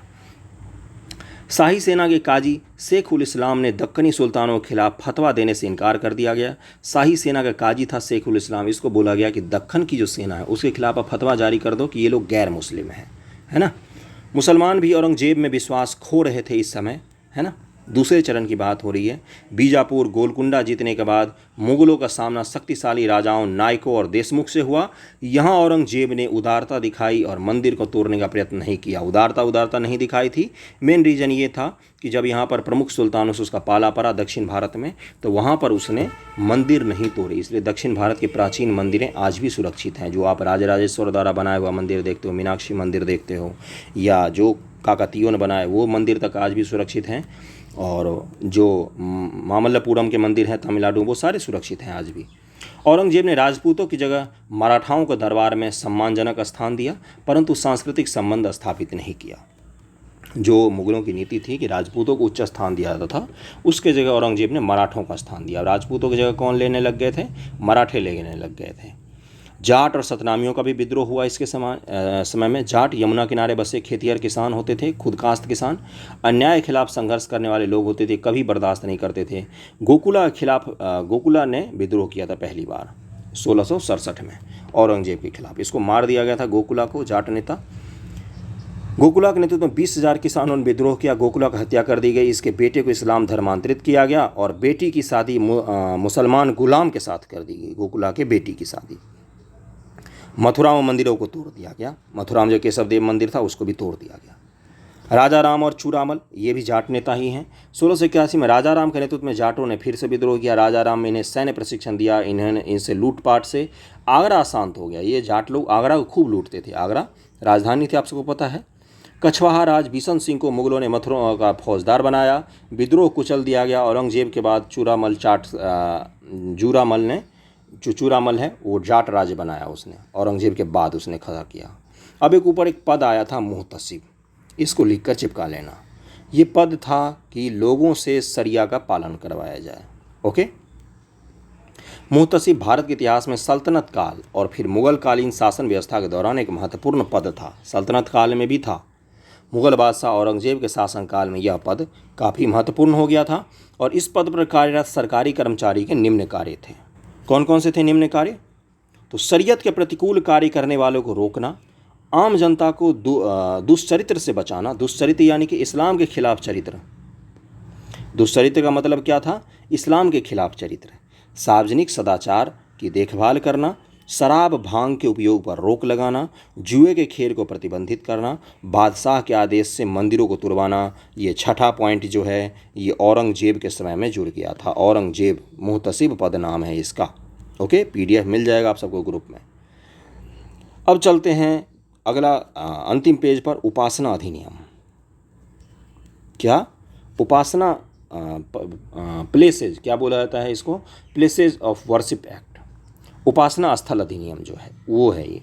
शाही सेना के काजी शेख उल इस्लाम ने दक्कनी सुल्तानों के खिलाफ फतवा देने से इनकार कर दिया गया। शाही सेना का काजी था शेख उल इस्लाम। इसको बोला गया कि दक्कन की जो सेना है उसके खिलाफ आप फतवा जारी कर दो कि ये लोग गैर मुस्लिम हैं, है ना। मुसलमान भी औरंगजेब में विश्वास खो रहे थे इस समय, है ना। दूसरे चरण की बात हो रही है। बीजापुर, गोलकुंडा जीतने के बाद मुगलों का सामना शक्तिशाली राजाओं नायकों और देशमुख से हुआ। यहाँ औरंगजेब ने उदारता दिखाई और मंदिर को तोड़ने का प्रयत्न नहीं किया। उदारता नहीं दिखाई थी। मेन रीज़न ये था कि जब यहाँ पर प्रमुख सुल्तानों से उसका पाला पड़ा दक्षिण भारत में, तो वहाँ पर उसने मंदिर नहीं तोड़े। इसलिए दक्षिण भारत के प्राचीन मंदिरें आज भी सुरक्षित हैं। जो आप राजराजेश्वर द्वारा बनाया हुआ मंदिर देखते हो, मीनाक्षी मंदिर देखते हो, या जो काकतीयों ने बनाए वो मंदिर तक आज भी सुरक्षित हैं। और जो मामल्लपुरम के मंदिर हैं तमिलनाडु, वो सारे सुरक्षित हैं आज भी। औरंगजेब ने राजपूतों की जगह मराठाओं को दरबार में सम्मानजनक स्थान दिया, परंतु सांस्कृतिक संबंध स्थापित नहीं किया। जो मुगलों की नीति थी कि राजपूतों को उच्च स्थान दिया जाता था, उसके जगह औरंगजेब ने मराठों का स्थान दिया। राजपूतों की जगह कौन लेने लग गए थे? मराठे लेने लग गए थे। जाट और सतनामियों का भी विद्रोह हुआ इसके समय में। जाट यमुना किनारे बसे खेतिहर किसान होते थे, खुदकास्ट किसान, अन्याय के खिलाफ संघर्ष करने वाले लोग होते थे, कभी बर्दाश्त नहीं करते थे। गोकुला के खिलाफ गोकुला ने विद्रोह किया था पहली बार 1667 में औरंगजेब के खिलाफ। इसको मार दिया गया था गोकुला को, जाट नेता। गोकुला के नेतृत्व में 20,000 किसानों ने विद्रोह किया। गोकुला की हत्या कर दी गई। इसके बेटे को इस्लाम धर्मांतरित किया गया और बेटी की शादी मुसलमान गुलाम के साथ कर दी गई। गोकुला के बेटी की शादी। मथुरा में मंदिरों को तोड़ दिया गया। मथुरा में जो केशव देव मंदिर था उसको भी तोड़ दिया गया। राजा राम और चूड़ामल ये भी जाट नेता ही हैं। 1681 में राजा राम के नेतृत्व में जाटों ने फिर से विद्रोह किया। राजा राम में इन्हें सैन्य प्रशिक्षण दिया। इन्होंने इनसे लूटपाट से आगरा शांत हो गया। ये जाट लोग आगरा को खूब लूटते थे। आगरा राजधानी थी, आप सबको पता है। कछवाहा राज बिशन सिंह को मुगलों ने मथुरा का फौजदार बनाया। विद्रोह कुचल दिया गया। औरंगजेब के बाद चूरामल है वो जाट राज्य बनाया उसने। औरंगजेब के बाद उसने खड़ा किया। अब ऊपर एक पद आया था मुहतसिब, इसको लिखकर चिपका लेना। ये पद था कि लोगों से शरिया का पालन करवाया जाए। ओके। मुहतसिब भारत के इतिहास में सल्तनत काल और फिर मुगल कालीन शासन व्यवस्था के दौरान एक महत्वपूर्ण पद था। सल्तनत काल में भी था। मुगल बादशाह औरंगजेब के शासनकाल में यह पद काफ़ी महत्वपूर्ण हो गया था और इस पद पर कार्यरत सरकारी कर्मचारी के निम्न कार्य थे। कौन कौन से थे निम्न कार्य? तो शरीयत के प्रतिकूल कार्य करने वालों को रोकना, आम जनता को दुष्चरित्र से बचाना। दुष्चरित्र यानी कि इस्लाम के खिलाफ चरित्र। दुष्चरित्र का मतलब क्या था? इस्लाम के खिलाफ चरित्र। सार्वजनिक सदाचार की देखभाल करना, शराब भांग के उपयोग पर रोक लगाना, जुए के खेल को प्रतिबंधित करना, बादशाह के आदेश से मंदिरों को तुड़वाना। ये छठा पॉइंट जो है ये औरंगजेब के समय में जुड़ गया था। औरंगजेब मुहतसिब पद नाम है इसका। ओके, PDF मिल जाएगा आप सबको ग्रुप में। अब चलते हैं अगला अंतिम पेज पर, उपासना अधिनियम। क्या? उपासना प्लेसेज, क्या बोला जाता है इसको? Places of worship act. उपासना स्थल अधिनियम जो है वो है ये।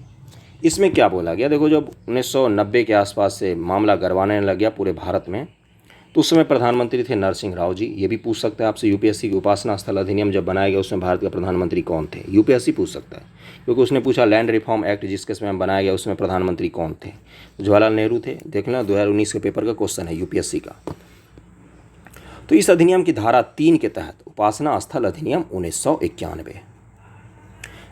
इसमें क्या बोला गया? देखो, जब 1990 के आसपास से मामला गरमाने लग गया पूरे भारत में, तो उस समय प्रधानमंत्री थे नरसिंह राव जी। ये भी पूछ सकता है आपसे यूपीएससी की, उपासना स्थल अधिनियम जब बनाया गया उसमें भारत के प्रधानमंत्री कौन थे? यूपीएससी पूछ सकता है, क्योंकि उसने पूछा लैंड रिफॉर्म एक्ट जिसके समय बनाया गया उसमें प्रधानमंत्री कौन थे? जवाहरलाल नेहरू थे। देख लेना, 2019 के पेपर का क्वेश्चन है यूपीएससी का। तो इस अधिनियम की धारा 3 के तहत, उपासना स्थल अधिनियम 1991,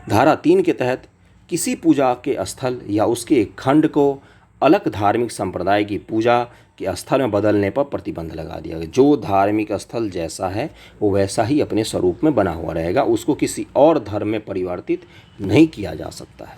धारा 3 के तहत किसी पूजा के स्थल या उसके एक खंड को अलग धार्मिक संप्रदाय की पूजा के स्थल में बदलने पर प्रतिबंध लगा दिया गया। जो धार्मिक स्थल जैसा है वो वैसा ही अपने स्वरूप में बना हुआ रहेगा, उसको किसी और धर्म में परिवर्तित नहीं किया जा सकता है।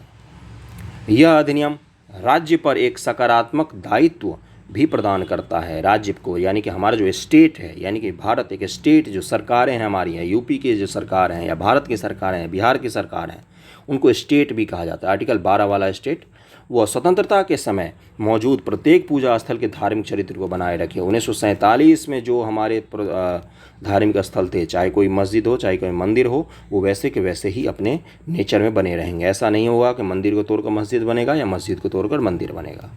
यह अधिनियम राज्य पर एक सकारात्मक दायित्व भी प्रदान करता है। राज्य को, यानी कि हमारा जो स्टेट है, यानी कि भारत एक स्टेट, जो सरकारें हैं हमारी हैं, यूपी की जो सरकार हैं या भारत की सरकारें हैं, बिहार की सरकार हैं, उनको स्टेट भी कहा जाता है। आर्टिकल 12 वाला स्टेट, वह स्वतंत्रता के समय मौजूद प्रत्येक पूजा स्थल के धार्मिक चरित्र को बनाए रखे। 1947 में जो हमारे धार्मिक स्थल थे, चाहे कोई मस्जिद हो चाहे कोई मंदिर हो, वो वैसे के वैसे ही अपने नेचर में बने रहेंगे। ऐसा नहीं होगा कि मंदिर को तोड़कर मस्जिद बनेगा या मस्जिद को तोड़कर मंदिर बनेगा।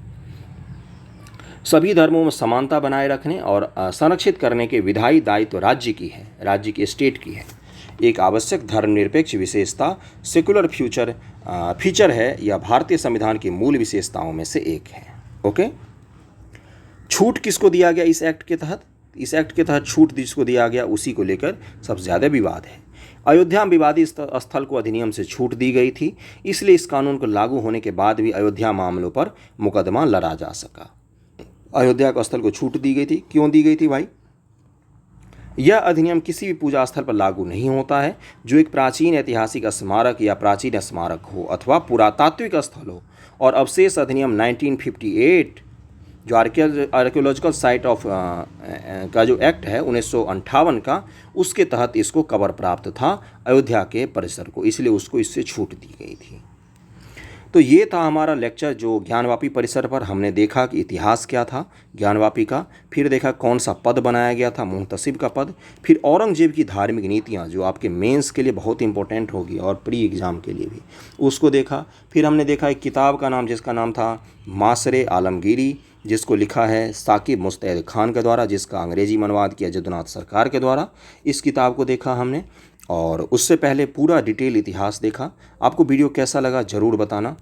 सभी धर्मों में समानता बनाए रखने और संरक्षित करने के विधायी दायित्व राज्य की है, राज्य की स्टेट की है। एक आवश्यक धर्मनिरपेक्ष विशेषता सेकुलर फीचर है, यह भारतीय संविधान की मूल विशेषताओं में से एक है। ओके। छूट किसको दिया गया इस एक्ट के तहत? इस एक्ट के तहत छूट जिसको दिया गया उसी को लेकर सबसे ज़्यादा विवाद है। अयोध्या में विवादित स्थल को अधिनियम से छूट दी गई थी, इसलिए इस कानून को लागू होने के बाद भी अयोध्या मामलों पर मुकदमा लड़ा जा सका। अयोध्या के स्थल को छूट दी गई थी। क्यों दी गई थी भाई? यह अधिनियम किसी भी पूजा स्थल पर लागू नहीं होता है जो एक प्राचीन ऐतिहासिक स्मारक या प्राचीन स्मारक हो अथवा पुरातात्विक स्थल हो, और अवशेष अधिनियम 1958 जो आर्कियोलॉजिकल साइट ऑफ का जो एक्ट है 1958 का, उसके तहत इसको कवर प्राप्त था अयोध्या के परिसर को, इसलिए उसको इससे छूट दी गई थी। तो ये था हमारा लेक्चर जो ज्ञानवापी परिसर पर। हमने देखा कि इतिहास क्या था ज्ञानवापी का, फिर देखा कौन सा पद बनाया गया था, मुहतसिब का पद, फिर औरंगजेब की धार्मिक नीतियाँ जो आपके मेंस के लिए बहुत इंपॉर्टेंट होगी और प्री एग्ज़ाम के लिए भी, उसको देखा। फिर हमने देखा एक किताब का नाम जिसका नाम था मासरे आलमगीरी, जिसको लिखा है साकिब मुस्तैद खान के द्वारा, जिसका अंग्रेजी में अनुवाद किया जदुनाथ सरकार के द्वारा। इस किताब को देखा हमने। और उससे पहले पूरा डिटेल इतिहास देखा। आपको वीडियो कैसा लगा ज़रूर बताना,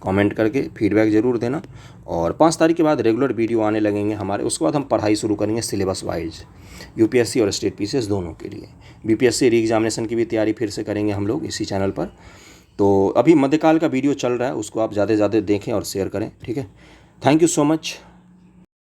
कमेंट करके फीडबैक ज़रूर देना। और 5 तारीख के बाद रेगुलर वीडियो आने लगेंगे हमारे। उसके बाद हम पढ़ाई शुरू करेंगे सिलेबस वाइज, यूपीएससी और स्टेट पीसीएस दोनों के लिए। बीपीएससी री एग्जामिनेशन की भी तैयारी फिर से करेंगे हम लोग इसी चैनल पर। तो अभी मध्यकाल का वीडियो चल रहा है, उसको आप ज़्यादा से ज़्यादा देखें और शेयर करें, ठीक है। Thank you so much.